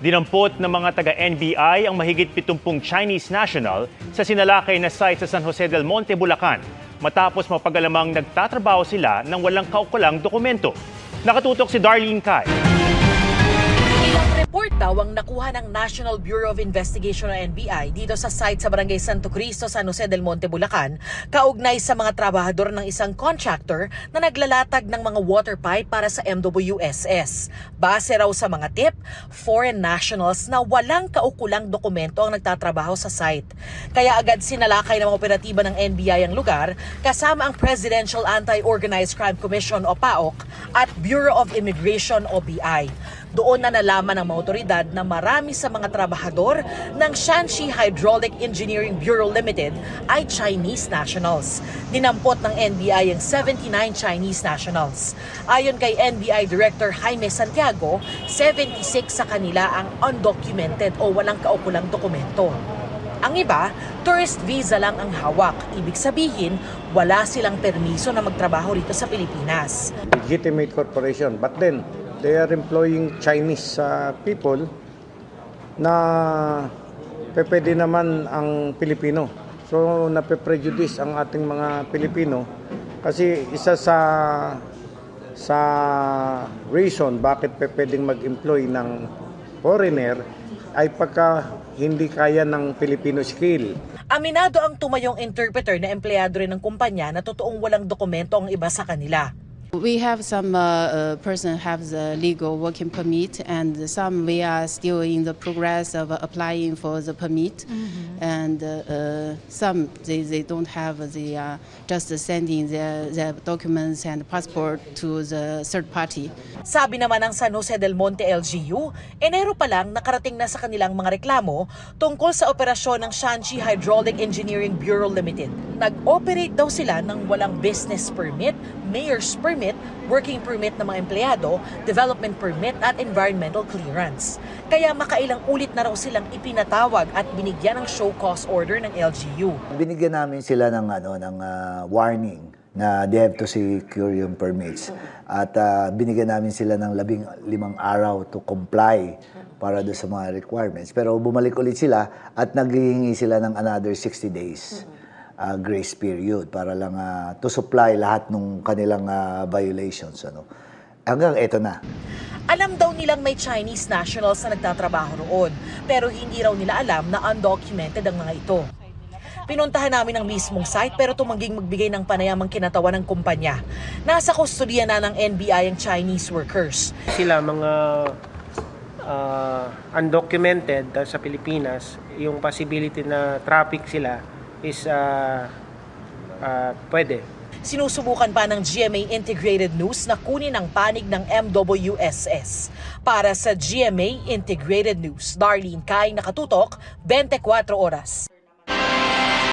Dinampot ng mga taga-NBI ang mahigit 70 Chinese national sa sinalakay na site sa San Jose del Monte, Bulacan matapos mapag-alamang nagtatrabaho sila ng walang kaukulang dokumento. Nakatutok si Darlene Kai. Ilang report daw ang nakuha ng National Bureau of Investigation o NBI dito sa site sa Barangay Santo Cristo, San Jose del Monte, Bulacan, kaugnay sa mga trabahador ng isang contractor na naglalatag ng mga water pipe para sa MWSS. Base raw sa mga tip, foreign nationals na walang kaukulang dokumento ang nagtatrabaho sa site. Kaya agad sinalakay ng mga operatiba ng NBI ang lugar kasama ang Presidential Anti-Organized Crime Commission o PAOK at Bureau of Immigration o BI. Doon na nalaman ng mga otoridad na marami sa mga trabahador ng Shanxi Hydraulic Engineering Bureau Limited ay Chinese nationals. Dinampot ng NBI ang 79 Chinese nationals. Ayon kay NBI Director Jaime Santiago, 76 sa kanila ang undocumented o walang kaukulang dokumento. Ang iba, tourist visa lang ang hawak. Ibig sabihin, wala silang permiso na magtrabaho rito sa Pilipinas. Legitimate corporation, but then they are employing Chinese people na pwede naman ang Pilipino. So nape-prejudice ang ating mga Pilipino kasi isa sa reason bakit pwedeng mag-employ ng foreigner ay pagka hindi kaya ng Filipino skill. Aminado ang tumayong interpreter na empleyado rin ng kumpanya na totoong walang dokumento ang iba sa kanila. We have some person have the legal working permit, and some we are still in the progress of applying for the permit, and some they don't have the just sending their documents and passport to the third party. Sabi naman ng San Jose del Monte LGU, Enero pa lang nakarating na sa kanilang mga reklamo tungkol sa operasyon ng Shanxi Hydraulic Engineering Bureau Limited. Nag-operate daw sila ng walang business permit, mayor's permit, working permit ng mga empleyado, development permit at environmental clearance. Kaya makailang ulit na raw silang ipinatawag at binigyan ng show cause order ng LGU. Binigyan namin sila ng warning na they have to secure yung permits. At binigyan namin sila ng 15 araw to comply para doon sa mga requirements. Pero bumalik ulit sila at naghihingi sila ng another 60 days. Grace period para lang to supply lahat ng kanilang violations. Hanggang eto na. Alam daw nilang may Chinese nationals na nagtatrabaho roon, pero hindi raw nila alam na undocumented ang mga ito. Pinuntahan namin ang mismong site pero tumangging magbigay ng panayamang kinatawan ng kumpanya. Nasa kustodiya na ng NBI ang Chinese workers. Sila mga undocumented sa Pilipinas, yung possibility na traffic sila is pwede. Sinusubukan pa ng GMA Integrated News na kunin ang panig ng MWSS. Para sa GMA Integrated News, Darlene Kai, Nakatutok, 24 Oras.